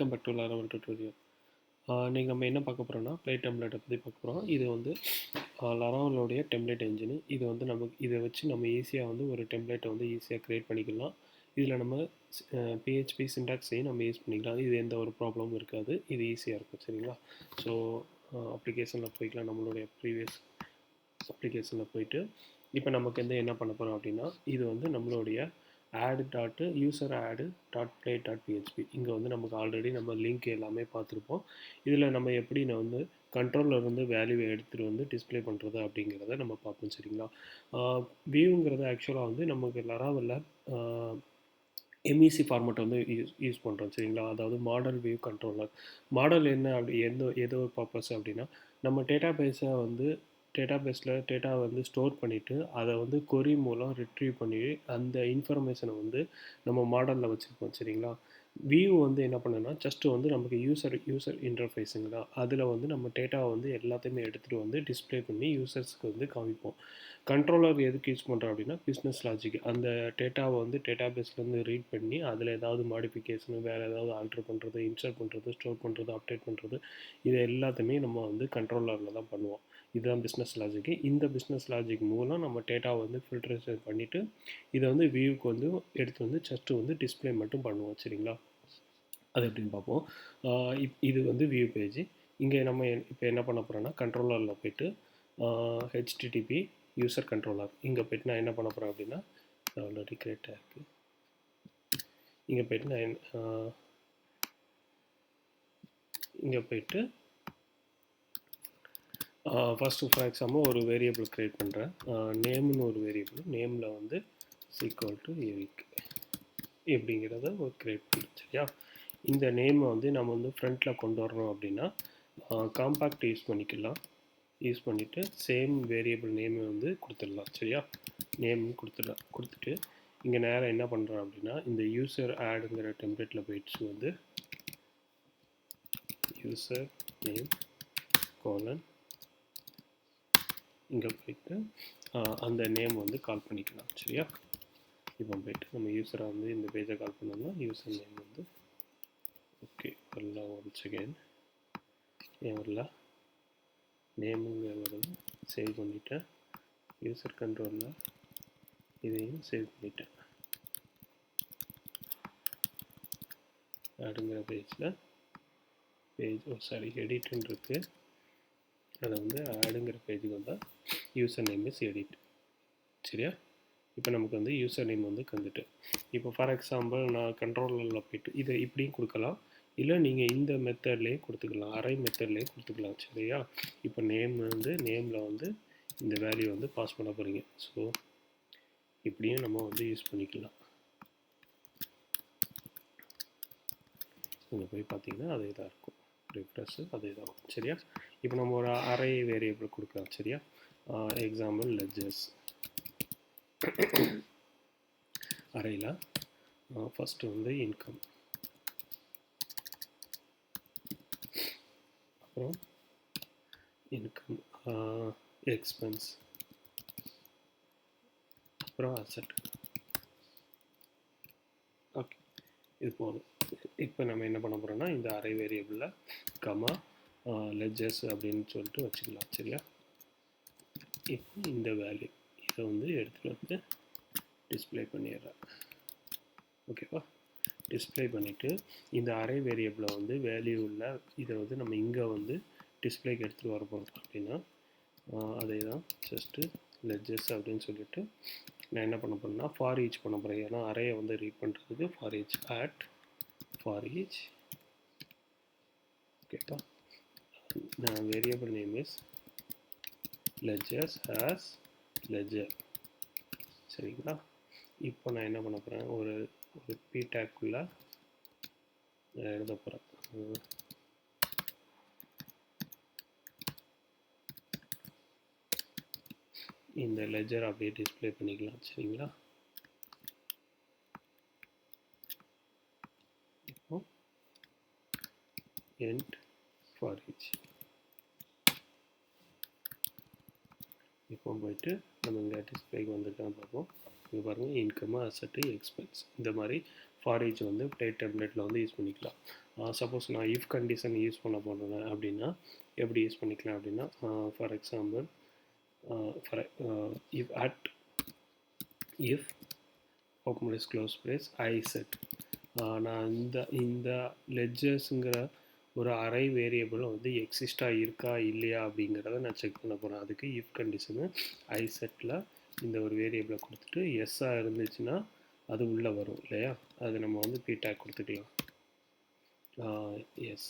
Welcome back to level tutorial. இன்றைக்கி நம்ம என்ன பார்க்க போகிறோம்னா ப்ளே டெம்ப்ளேட்டை பற்றி பார்க்க போகிறோம். இது வந்து லெவலோடைய டெம்ப்ளேட் என்ஜின். இது வந்து நமக்கு இதை வச்சு நம்ம ஈஸியாக வந்து ஒரு டெம்ப்ளேட்டை வந்து ஈஸியாக க்ரியேட் பண்ணிக்கலாம். இதில் நம்ம பிஹெச்பி சின்டாக்ஸையும் நம்ம யூஸ் பண்ணிக்கலாம். இது எந்த ஒரு ப்ராப்ளமும் இருக்காது. இது ஈஸியாக இருக்கும். சரிங்களா? ஸோ அப்ளிகேஷனில் போய்க்கலாம். நம்மளுடைய ப்ரீவியஸ் அப்ளிகேஷனில் போயிட்டு இப்போ நமக்கு வந்து என்ன பண்ண போகிறோம் அப்படின்னா, இது வந்து நம்மளுடைய add.user_add.play.php இங்கே வந்து நமக்கு ஆல்ரெடி நம்ம லிங்க் எல்லாமே பார்த்துருப்போம். இதில் நம்ம எப்படி நான் வந்து கண்ட்ரோலில் இருந்து வேல்யூவை எடுத்துகிட்டு வந்து டிஸ்பிளே பண்ணுறது அப்படிங்கிறத நம்ம பார்ப்போம். சரிங்களா? வியூங்கிறது ஆக்சுவலாக வந்து நமக்கு லராவலில் எம்இசி ஃபார்மேட் வந்து யூஸ் பண்ணுறோம். சரிங்களா? அதாவது மாடல் வியூ கண்ட்ரோலர். மாடல் என்ன அப்படி ஏதோ ஒரு பர்பஸ் அப்படின்னா, நம்ம டேட்டாபேஸை வந்து டேட்டாபேஸில் டேட்டாவை வந்து ஸ்டோர் பண்ணிவிட்டு அதை வந்து கொரி மூலம் ரிட்ரீவ் பண்ணி அந்த இன்ஃபர்மேஷனை வந்து நம்ம மாடலில் வச்சுருப்போம். சரிங்களா? வியூ வந்து என்ன பண்ணுன்னா ஜஸ்ட்டு வந்து நமக்கு யூசர் இன்டர்ஃபேஸுங்களா, அதில் வந்து நம்ம டேட்டாவை வந்து எல்லாத்தையுமே எடுத்துகிட்டு வந்து டிஸ்பிளே பண்ணி யூசர்ஸ்க்கு வந்து காமிப்போம். கண்ட்ரோலர் எதுக்கு யூஸ் பண்ணுறோம் அப்படின்னா, பிஸ்னஸ் லாஜிக். அந்த டேட்டாவை வந்து டேட்டாபேஸ்லேருந்து ரீட் பண்ணி அதில் ஏதாவது மாடிஃபிகேஷனு, வேறு ஏதாவது ஆல்ட்ரு பண்ணுறது, இன்சர்ட் பண்ணுறது, ஸ்டோர் பண்ணுறது, அப்டேட் பண்ணுறது, இது எல்லாத்தையுமே நம்ம வந்து கண்ட்ரோலரில் தான் பண்ணுவோம். இதுதான் பிஸ்னஸ் லாஜிக்கு. இந்த பிஸ்னஸ் லாஜிக் மூலம் நம்ம டேட்டாவை வந்து ஃபில்ட்ரேஷன் பண்ணிவிட்டு இதை வந்து வியூக்கு வந்து எடுத்து வந்து ஜஸ்ட்டு வந்து டிஸ்பிளே மட்டும் பண்ணுவோம். சரிங்களா? அது எப்படின்னு பார்ப்போம். இது வந்து வியூ பேஜ். இங்கே நம்ம இப்போ என்ன பண்ண போகிறோன்னா, கண்ட்ரோலரில் போய்ட்டு ஹெச்டிடிபி யூசர் கண்ட்ரோலர் இங்கே போய்ட்டு நான் என்ன பண்ண போகிறேன் அப்படின்னா, ஆல்ரெடி கிரியேட் ஆகிருக்கு. இங்கே போய்ட்டு நான் இங்கே போய்ட்டு ஃபஸ்ட்டு ஃபார் எக்ஸாம்பிள் ஒரு வேரியபிள் க்ரியேட் பண்ணுறேன். நேம்னு ஒரு வேரியபிள். நேமில் வந்து ஈக்குவல் டு எவிக் எப்படிங்கிறத ஒரு க்ரியேட் பண்ணுறேன். சரியா? இந்த நேமை வந்து நம்ம வந்து ஃப்ரண்ட்டில் கொண்டு வரணும் அப்படின்னா காம்பேக்ட் யூஸ் பண்ணிக்கலாம். யூஸ் பண்ணிவிட்டு சேம் வேரியபிள் நேமை வந்து கொடுத்துடலாம். சரியா? நேம் கொடுத்துட்டு இங்கே நேரம் என்ன பண்ணுறோம் அப்படின்னா, இந்த யூசர் ஆடுங்கிற டெம்ப்ளேட்டில் போயிடுச்சு வந்து யூசர் நேம் கோலன் இங்கே போயிட்டு அந்த நேம் வந்து கால் பண்ணிக்கலாம். சரியா? இப்போ போய்ட்டு நம்ம யூஸராக வந்து இந்த பேஜை கால் பண்ணோம்னா யூசர் நேம் வந்து ஓகே வரல. ஒன்ஸ் அகெயின் ஏன் வரல, நேமுங்க வருது. சேவ் பண்ணிவிட்டேன். யூசர் கண்ட்ரோலில் இதையும் சேவ் பண்ணிட்டேன். ஆடுங்கிற பேஜில் எடிட்னு இருக்குது. அதை வந்து ஆடுங்கிற பேஜுக்கு வந்தால் யூசர் நேம் இஸ் எடிட். சரியா? இப்போ நமக்கு வந்து யூசர் நேம் வந்து வந்துட்டு, இப்போ ஃபார் எக்ஸாம்பிள் நான் கண்ட்ரோலரில் போய்ட்டு இதை இப்படியும் கொடுக்கலாம், இல்லை நீங்கள் இந்த மெத்தட்லேயே கொடுத்துக்கலாம், அரே மெத்தட்லேயே கொடுத்துக்கலாம். சரியா? இப்போ நேம் வந்து நேமில் வந்து இந்த வேல்யூ வந்து பாஸ் பண்ண போகிறீங்க. ஸோ இப்படியும் நம்ம வந்து யூஸ் பண்ணிக்கலாம். இங்கே போய் பார்த்தீங்கன்னா அதே தான் இருக்கும். ரிஃப்ரெஷ் அதே தான். சரியா? இப்போ நம்ம ஒரு அரே வேரியபிள் கொடுக்கலாம். சரியா? Example ledgers. அரேயில் ஃபஸ்ட்டு வந்து இன்கம், அப்புறம் இன்கம், எக்ஸ்பென்ஸ், அப்புறம் அசட். ஓகே, இது போதும். இப்போ நம்ம என்ன பண்ண போகிறோம்னா, இந்த அரே வேரியபிளில் கமா லெட்ஜர்ஸ் அப்படின்னு சொல்லிட்டு வச்சுக்கலாம். சரியா? இப்போ இந்த வேல்யூ இதை வந்து எடுத்துகிட்டு வந்து டிஸ்பிளே பண்ணிடுறேன். ஓகேவா? டிஸ்பிளே பண்ணிவிட்டு இந்த அரே வேரியபிளை வந்து வேல்யூ உள்ள இதை வந்து நம்ம இங்கே வந்து டிஸ்பிளேக்கு எடுத்துகிட்டு வர போகிறோம் அப்படின்னா அதே தான் ஜஸ்ட்டு லெட்ஜர்ஸ் அப்படின்னு சொல்லிட்டு நான் என்ன பண்ண போகிறேன்னா ஃபார் ஈச் பண்ண போகிறேன். ஏன்னா அரேயை வந்து ரீட் பண்ணுறதுக்கு for each at for each. ஓகேப்பா? Variable name is ledgers as ledger. சரிங்களா? இப்போ நான் என்ன பண்ண போகிறேன், ஒரு பி டேக்குள்ளே எழுத போகிறேன். இந்த லெட்ஜர் அப்படியே டிஸ்பிளே பண்ணிக்கலாம். சரிங்களா? இப்போ எண்ட் ஃபார் ஈச். இப்போ போயிட்டு நம்ம இங்கே டிஸ்பிளேக்கு வந்துருக்கான்னு பார்ப்போம். இங்கே பாருங்கள், இன்கம், அசட்டு, எக்ஸ்பென்ஸ், இந்த மாதிரி ஃபார் ஈச் வந்து ப்ளே டெம்ப்ளேட்டில் வந்து யூஸ் பண்ணிக்கலாம். சப்போஸ் நான் இஃப் கண்டிஷன் யூஸ் பண்ண போனேன் அப்படின்னா எப்படி யூஸ் பண்ணிக்கலாம் அப்படின்னா, for example if at if open place close place I set, நான் இந்த லெட்ஜர்ஸுங்கிற ஒரு அரை வேரியபிள் வந்து எக்ஸிஸ்டாக இருக்கா இல்லையா அப்படிங்கிறத நான் செக் பண்ண போகிறேன். அதுக்கு இஃப் கண்டிஷனு ஐ செட்டில் இந்த ஒரு வேரியபிளை கொடுத்துட்டு எஸ்ஸாக இருந்துச்சுன்னா அது உள்ளே வரும் இல்லையா, அது நம்ம வந்து பி டேக் கொடுத்துக்கலாம். எஸ்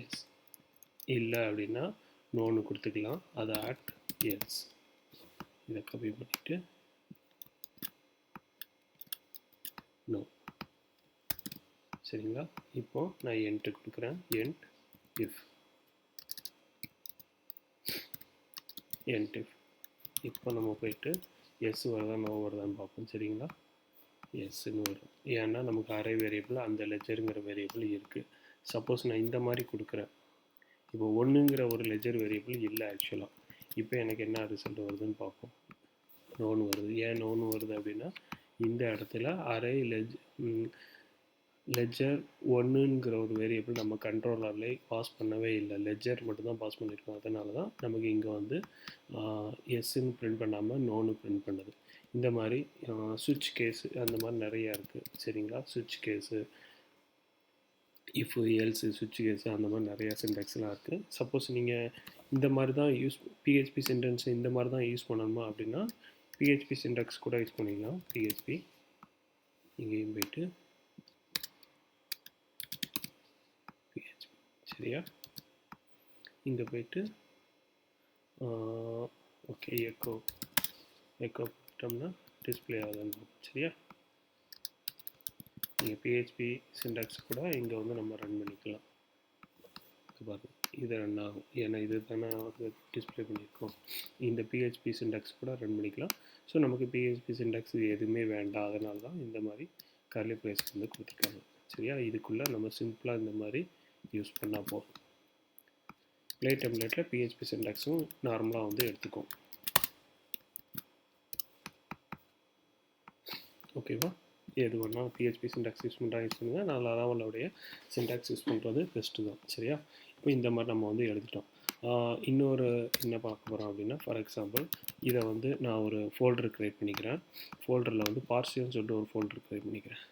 எஸ் இல்லை அப்படின்னா நோன்னு கொடுத்துக்கலாம். அதை அட் எஸ் இதை காப்பி பண்ணிவிட்டு நோ. சரிங்களா, இப்போது நான் என்ட்டு கொடுக்குறேன். என்ட் இஃப் இப்போ நம்ம போயிட்டு எஸ் வருதா நோ வருதான்னு பார்ப்போம். சரிங்களா, எஸ்ன்னு வரும். ஏன்னா நமக்கு அரை வேரியபிள் அந்த லெஜருங்கிற வேரியபிள் இருக்குது. சப்போஸ் நான் இந்த மாதிரி கொடுக்குறேன், இப்போ ஒன்றுங்கிற ஒரு லெஜர் வேரியபிள் இல்லை ஆக்சுவலாக. இப்போ எனக்கு என்ன ரிசல்ட் வருதுன்னு பார்ப்போம். நோன் வருது. ஏன் நோன் வருது அப்படின்னா இந்த இடத்துல அரை லெஜர் ஒன்றுங்கிற ஒரு வேரியபிள் நம்ம கண்ட்ரோலர்லேயே பாஸ் பண்ணவே இல்லை, லெஜர் மட்டும்தான் பாஸ் பண்ணியிருக்கோம். அதனால தான் நமக்கு இங்கே வந்து எஸ்ன்னு பிரிண்ட் பண்ணாமல் நோன்னு பிரிண்ட் பண்ணுது. இந்த மாதிரி சுவிட்ச் கேஸு அந்த மாதிரி நிறையா இருக்குது. சரிங்களா, சுவிட்ச் கேஸு, இஃப் எல்ஸு, சுவிட்ச் கேஸு அந்த மாதிரி நிறையா சின்டாக்ஸ்லாம் இருக்குது. சப்போஸ் நீங்கள் இந்த மாதிரி தான் பிஹெச்பி சென்டென்ஸ் இந்த மாதிரி தான் யூஸ் பண்ணணுமா அப்படின்னா பிஹெச்பி சின்டாக்ஸ் கூட யூஸ் பண்ணிக்கலாம். பிஹெச்பி இங்கேயும் போயிட்டு பிஹெச்பி, சரியா, இங்கே போயிட்டு ஓகே எக்கோ போட்டோம்னா டிஸ்பிளே ஆகுதுன்னு. சரியா, நீங்கள் பிஹெச்பி சின்டாக்ஸ் கூட இங்கே வந்து நம்ம ரன் பண்ணிக்கலாம். பாருங்கள் இது ரன் ஆகும், ஏன்னா இது தானே டிஸ்பிளே பண்ணியிருக்கோம். இந்த பிஹெச்பி சின்டாக்ஸ் கூட ரன் பண்ணிக்கலாம். ஸோ நமக்கு பிஹெச்பி சின்டாக்ஸ் எதுவுமே வேண்டாம், அதனால தான் இந்த மாதிரி கர்லி பிரேஸ் வந்து கொடுத்துருக்காங்க. சரியா, இதுக்குள்ளே நம்ம சிம்பிளாக இந்த மாதிரி யூஸ் பண்ணால் போதும். ப்ளே டெம்ப்ளேட்டில் பிஹெச்பி சின்டாக்ஸும் நார்மலாக வந்து எடுத்துக்கும். ஓகேவா, எது வேணால் பிஹெச்பி சின்டாக்ஸ் யூஸ் பண்ணுறாங்க. நான் லராவலுடைய சின்டாக்ஸ் யூஸ் பண்ணுறது பெஸ்ட்டு தான். சரியா, இப்போ இந்த மாதிரி நம்ம வந்து எடுத்துட்டோம். இன்னொரு என்ன பார்க்க போகிறோம் அப்படின்னா, ஃபார் எக்ஸாம்பிள் இதை வந்து நான் ஒரு ஃபோல்டர் க்ரியேட் பண்ணிக்கிறேன். ஃபோல்டரில் வந்து பார்சியல்னு சொல்லிட்டு ஒரு ஃபோல்டர் க்ரியேட் பண்ணிக்கிறேன்.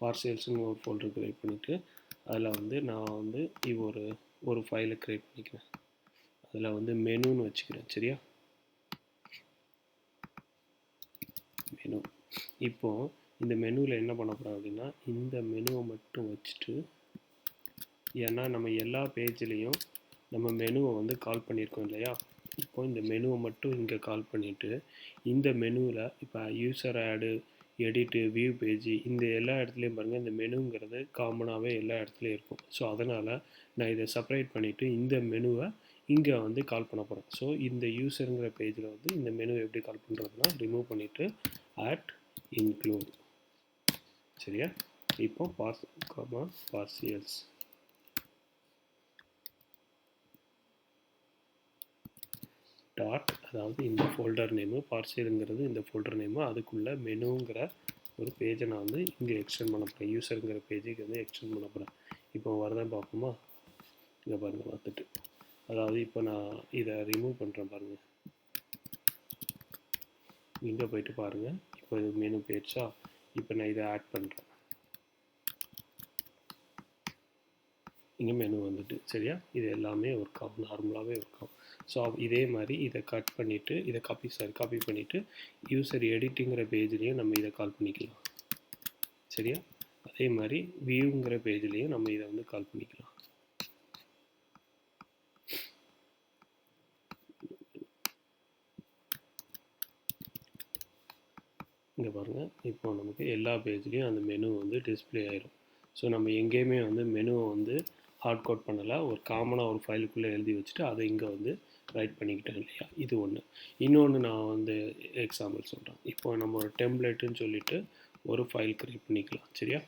பார்சியல்ஸ்னு ஒரு ஃபோல்டர் க்ரியேட் பண்ணிவிட்டு அதில் வந்து நான் வந்து ஒரு ஃபைலை க்ரியேட் பண்ணிக்கிறேன். அதில் வந்து மெனுன்னு வச்சுக்கிறேன். சரியா, மெனு. இப்போது இந்த மெனுவில் என்ன பண்ண போகிறோம் அப்படின்னா இந்த மெனுவை மட்டும் வச்சுட்டு, ஏன்னா நம்ம எல்லா பேஜ்லேயும் நம்ம மெனுவை வந்து கால் பண்ணியிருக்கோம் இல்லையா, இப்போ இந்த மெனுவை மட்டும் இங்கே கால் பண்ணிவிட்டு இந்த மெனுவில் இப்போ யூசர் ஆடு, எடிட்டு, வியூ பேஜ் இந்த எல்லா இடத்துலையும் பாருங்கள் இந்த மெனுங்கிறது காமனாகவே எல்லா இடத்துலையும் இருக்கும். ஸோ அதனால் நான் இதை செப்பரேட் பண்ணிவிட்டு இந்த மெனுவை இங்கே வந்து கால் பண்ண போகிறேன். ஸோ இந்த யூசருங்கிற பேஜில் வந்து இந்த மெனுவை எப்படி கால் பண்ணுறதுனா ரிமூவ் பண்ணிவிட்டு அட் இன்க்ளூட். சரியா, இப்போ பார்சியல்ஸ் டாட், அதாவது இந்த ஃபோல்டர் நேமு, பார்சியலுங்கிறது இந்த ஃபோல்டர் நேமு, அதுக்குள்ளே மெனுங்கிற ஒரு பேஜை நான் வந்து இங்கே எக்ஸ்டெண்ட் பண்ண போகிறேன். யூசருங்கிற பேஜுக்கு வந்து எக்ஸ்டெண்ட் பண்ண போகிறேன். இப்போ வரதான் பார்ப்போமா, இங்கே பாருங்கள் பார்த்துட்டு, அதாவது இப்போ நான் இதை ரிமூவ் பண்ணுறேன் பாருங்கள். இங்கே போயிட்டு பாருங்கள், இப்போ இது மெனு போயிடுச்சா. இப்போ நான் இதை ஆட் பண்ணுறேன், இங்கே மெனு வந்துட்டு. சரியா, இது எல்லாமே ஒர்க் ஆகும், நார்மலாகவே ஒர்க் ஆகும். ஸோ இதே மாதிரி இதை கட் பண்ணிவிட்டு இதை காப்பி பண்ணிவிட்டு யூசர் எடிட்டுங்கிற பேஜ்லேயும் நம்ம இதை கால் பண்ணிக்கலாம். சரியா, அதே மாதிரி வியூங்கிற பேஜ்லேயும் நம்ம இதை வந்து கால் பண்ணிக்கலாம். இங்கே பாருங்கள், இப்போ நமக்கு எல்லா பேஜ்லேயும் அந்த மெனு வந்து டிஸ்பிளே ஆயிரும். ஸோ நம்ம எங்கேயுமே வந்து மெனுவை வந்து ஹார்ட் கோட் பண்ணலை, ஒரு காமனாக ஒரு ஃபைலுக்குள்ளே எழுதி வச்சுட்டு அதை இங்கே வந்து ரைட் பண்ணிக்கிட்டேன் இல்லையா. இது ஒன்று. இன்னொன்று நான் வந்து எக்ஸாம்பிள் சொல்கிறேன். இப்போ நம்ம ஒரு டெம்ப்ளேட்டுன்னு சொல்லிவிட்டு ஒரு ஃபைல் க்ரியேட் பண்ணிக்கலாம். சரியா,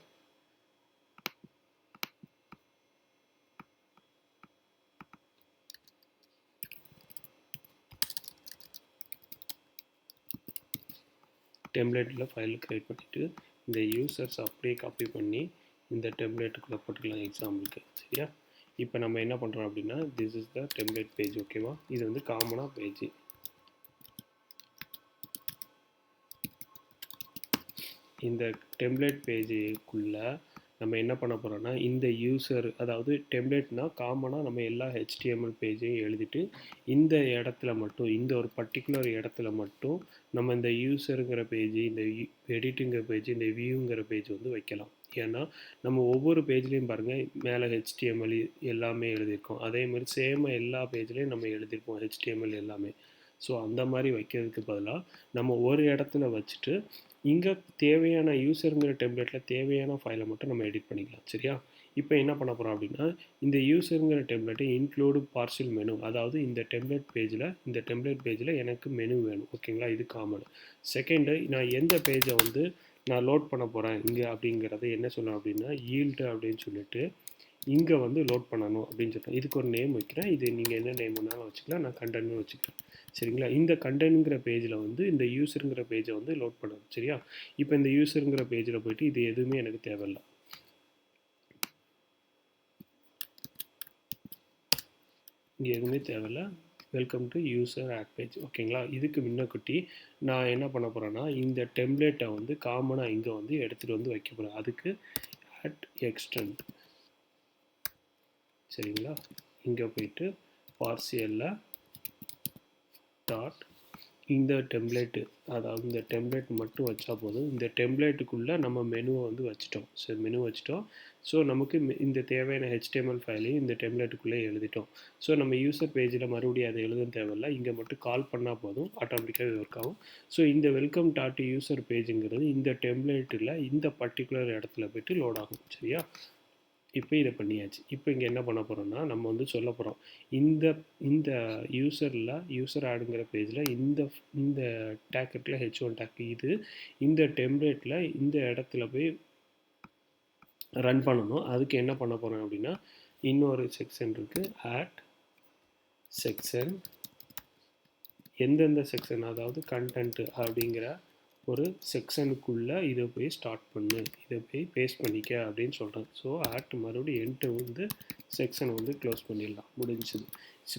டெம்ப்ளேட்டில் ஃபைல் க்ரியேட் பண்ணிவிட்டு இந்த யூசர்ஸ் அப்படியே காப்பி பண்ணி இந்த டெம்ப்ளேட்டுக்குள்ளே போட்டுக்கலாம் எக்ஸாம்பிளுக்கு. சரியா? இப்போ நம்ம என்ன பண்ணுறோம் அப்படின்னா this is the template page. ஓகேவா? இது வந்து காமனாக பேஜ். இந்த டெம்ப்ளேட் பேஜுக்குள்ளே நம்ம என்ன பண்ண போகிறோம்னா இந்த யூசர், அதாவது டெம்ப்ளேட்னால் காமனாக நம்ம எல்லா HTML பேஜையும் எழுதிட்டு இந்த இடத்துல மட்டும், இந்த ஒரு பர்டிகுலர் இடத்துல மட்டும் நம்ம இந்த யூசருங்கிற பேஜ், இந்த எடிட்டுங்கிற பேஜ், இந்த வியூங்கிற பேஜ் வந்து வைக்கலாம். ஏன்னா நம்ம ஒவ்வொரு பேஜ்லேயும் பாருங்கள் மேலே HTML எல்லாமே எழுதியிருக்கோம். அதே மாதிரி சேமாக எல்லா பேஜ்லேயும் நம்ம எழுதியிருப்போம் HTML எல்லாமே. ஸோ அந்த மாதிரி வைக்கிறதுக்கு பதிலாக நம்ம ஒரு இடத்துல வச்சுட்டு இங்கே தேவையான யூசருங்கிற டெம்ப்ளேட்டில் தேவையான ஃபைலை மட்டும் நம்ம எடிட் பண்ணிக்கலாம். சரியா? இப்போ என்ன பண்ண போகிறோம் அப்படின்னா இந்த யூசருங்கிற டெம்ப்ளேட்டை இன்க்ளூடு பார்சல் மெனு, அதாவது இந்த டெம்ப்ளேட் பேஜில் எனக்கு மெனு வேணும். ஓகேங்களா? இது காமன். செகண்டு, நான் எந்த பேஜை வந்து நான் லோட் பண்ண போகிறேன் இங்கே அப்படிங்கிறத என்ன சொல்லணும் அப்படின்னா ஈல்டு அப்படின்னு சொல்லிட்டு இங்கே வந்து லோட் பண்ணணும் அப்படின்னு சொல்லிட்டேன். இதுக்கு ஒரு நேம் வைக்கிறேன். இது நீங்கள் என்ன நேம் வேணாலும் வச்சுக்கலாம். நான் கண்டென்ட்னு வச்சுக்கிறேன். சரிங்களா? இந்த கண்டென்ட்ங்கிற பேஜில் வந்து இந்த யூசருங்கிற பேஜை வந்து லோட் பண்ணணும். சரியா? இப்போ இந்த யூசருங்கிற பேஜில் போயிட்டு இது எதுவுமே எனக்கு தேவையில்லை. இங்கே எதுவுமே தேவையில்லை. Welcome to user add page. ஓகேங்களா? இதுக்கு முன்னக்குட்டி நான் என்ன பண்ண போகிறேன்னா இந்த டெம்ப்ளேட்டை வந்து காமனாக இங்கே வந்து எடுத்துகிட்டு வந்து வைக்க போகிறேன். அதுக்கு ஆட் எக்ஸ்டெண்ட். சரிங்களா? இங்கே போயிட்டு பார்சியலில் டாட் இந்த டெம்ப்ளேட்டு, அதாவது இந்த டெம்ப்ளேட் மட்டும் வச்சா போதும். இந்த டெம்ப்ளேட்டுக்குள்ளே நம்ம மெனுவை வந்து வச்சுட்டோம். சரி, மெனு வச்சுட்டோம். ஸோ நமக்கு இந்த தேவையான HTML ஃபைலையும் இந்த டெம்ப்ளேட்டுக்குள்ளே எழுதிட்டோம். ஸோ நம்ம யூசர் பேஜில் மறுபடியும் அதை எழுத தேவையில்லை. இங்கே மட்டும் கால் பண்ணால் போதும், ஆட்டோமேட்டிக்காக ஒர்க் ஆகும். ஸோ இந்த வெல்கம் டாட் யூசர் பேஜுங்கிறது இந்த டெம்ப்ளேட்டில் இந்த பர்டிகுலர் இடத்துல போய்ட்டு லோட் ஆகும். சரியா? இப்போ இதை பண்ணியாச்சு. இப்போ இங்கே என்ன பண்ண போகிறோம்னா நம்ம வந்து சொல்ல போகிறோம் இந்த இந்த யூசர் ஆடுங்கிற பேஜில் இந்த டேக் இருக்குல்ல H1 டேக், இது இந்த டெம்ப்ளேட்டில் இந்த இடத்துல போய் ரன் பண்ணணும். அதுக்கு என்ன பண்ண போகிறோம் அப்படின்னா இன்னொரு செக்ஷன் இருக்குது, ஆட் செக்ஷன். எந்தெந்த செக்ஷன், அதாவது கண்டென்ட் அப்படிங்கிற ஒரு செக்ஷனுக்குள்ளே இதை போய் ஸ்டார்ட் பண்ணு, இதை போய் பேஸ்ட் பண்ணிக்க அப்படின்னு சொல்கிறேன். ஸோ ஆட் மறுபடியும் என்ட்டு வந்து செக்ஷனை வந்து க்ளோஸ் பண்ணிடலாம். முடிஞ்சுது.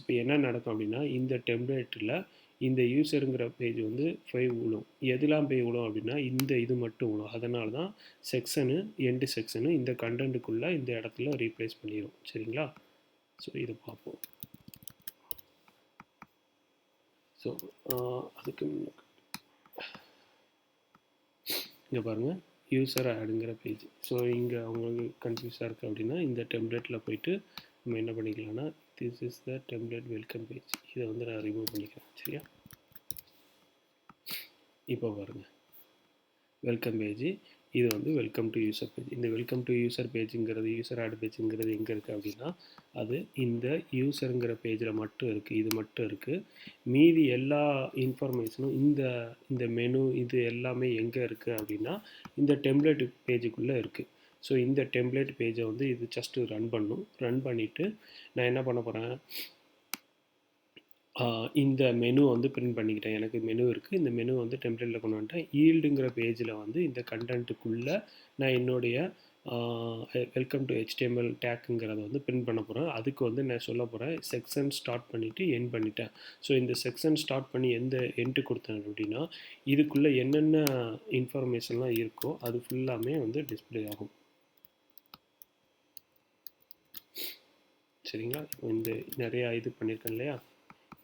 இப்போ என்ன நடக்கும் அப்படின்னா இந்த டெம்ப்ளேட்டில் இந்த யூசருங்கிற பேஜ் வந்து போய் விழும். எதெல்லாம் போய் விழும் அப்படின்னா இது மட்டும் விழும். அதனால தான் செக்ஷனு எண்டு செக்ஷனு இந்த கண்டென்ட்டுக்குள்ளே இந்த இடத்துல ரீப்ளேஸ் பண்ணிடும். சரிங்களா? ஸோ இதை பார்ப்போம். ஸோ அதுக்கு இங்கே பாருங்கள் யூசர் ஆடுங்கிற பேஜ். ஸோ இங்கே அவங்களுக்கு கன்ஃபியூஸாக இருக்குது அப்படின்னா இந்த டெம்ப்ளேட்டில் போயிட்டு நம்ம என்ன பண்ணிக்கலாம்னா this is the template welcome page, இதை வந்து நான் ரிமூவ் பண்ணிக்கிறேன். சரியா? இப்போ பாருங்கள் வெல்கம் பேஜ், இது வந்து வெல்கம் டு யூசர் பேஜ். இந்த வெல்கம் டு யூசர் பேஜுங்கிறது, யூசர் ஆட் பேஜுங்கிறது எங்கே இருக்குது அப்படின்னா அது இந்த யூசருங்கிற பேஜில் மட்டும் இருக்குது. இது மட்டும் இருக்குது. மீதி எல்லா இன்ஃபர்மேஷனும் இந்த மெனு இது எல்லாமே எங்கே இருக்குது அப்படின்னா இந்த டெம்ப்ளேட் பேஜுக்குள்ளே இருக்குது. ஸோ இந்த டெம்ப்ளேட் பேஜை வந்து இது ஜஸ்ட்டு ரன் பண்ணும். ரன் பண்ணிவிட்டு நான் என்ன பண்ண போகிறேன், இந்த மெனு வந்து பிரிண்ட் பண்ணிக்கிட்டேன். எனக்கு மெனு இருக்குது. இந்த மெனு வந்து டெம்ப்ளேட்டில் கொண்டு வந்துட்டேன். ஈல்டுங்கிற பேஜில் வந்து இந்த கண்டென்ட்டுக்குள்ளே நான் என்னுடைய வெல்கம் டு HTML டேக்குங்கிறத வந்து பிரிண்ட் பண்ண போகிறேன். அதுக்கு வந்து நான் சொல்ல போகிறேன் செக்ஷன் ஸ்டார்ட் பண்ணிவிட்டு எண்ட் பண்ணிட்டேன். ஸோ இந்த செக்ஷன் ஸ்டார்ட் பண்ணி எண்டு கொடுத்தேன் அப்படின்னா இதுக்குள்ளே என்னென்ன இன்ஃபர்மேஷன்லாம் இருக்கோ அது ஃபுல்லாமே வந்து டிஸ்பிளே ஆகும். சரிங்களா? இந்த நிறையா இது பண்ணியிருக்கேன் இல்லையா?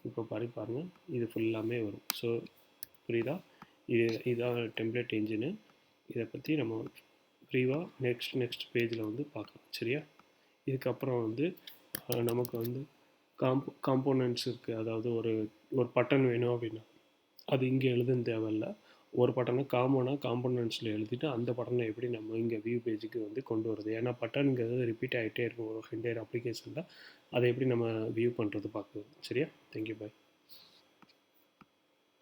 இப்போ பாருங்கள் இது ஃபுல்லாமே வரும். ஸோ புரியுதா? இதான் டெம்ப்ளேட் என்ஜினு. இதை பற்றி நம்ம ப்ரீவாக நெக்ஸ்ட் பேஜில் வந்து பார்க்கலாம். சரியா? இதுக்கப்புறம் வந்து நமக்கு வந்து காம்போனன்ட்ஸ் இருக்குது. அதாவது ஒரு பட்டன் வேணும் அப்படின்னா அது இங்கே எழுதுன்னு தேவையில்லை. ஒரு பட்டனை காம்போனன்ட்ஸில் எழுதிட்டு அந்த பட்டனை எப்படி நம்ம இங்கே வியூ பேஜுக்கு வந்து கொண்டு வருது. ஏன்னா பட்டனுங்கிறது ரிப்பீட் ஆகிட்டே இருக்கும் ஒரு என்டையர் அப்ளிகேஷனில். அதை எப்படி நம்ம வியூ பண்ணுறது பார்க்குறது. சரியா? தேங்க்யூ, பாய்.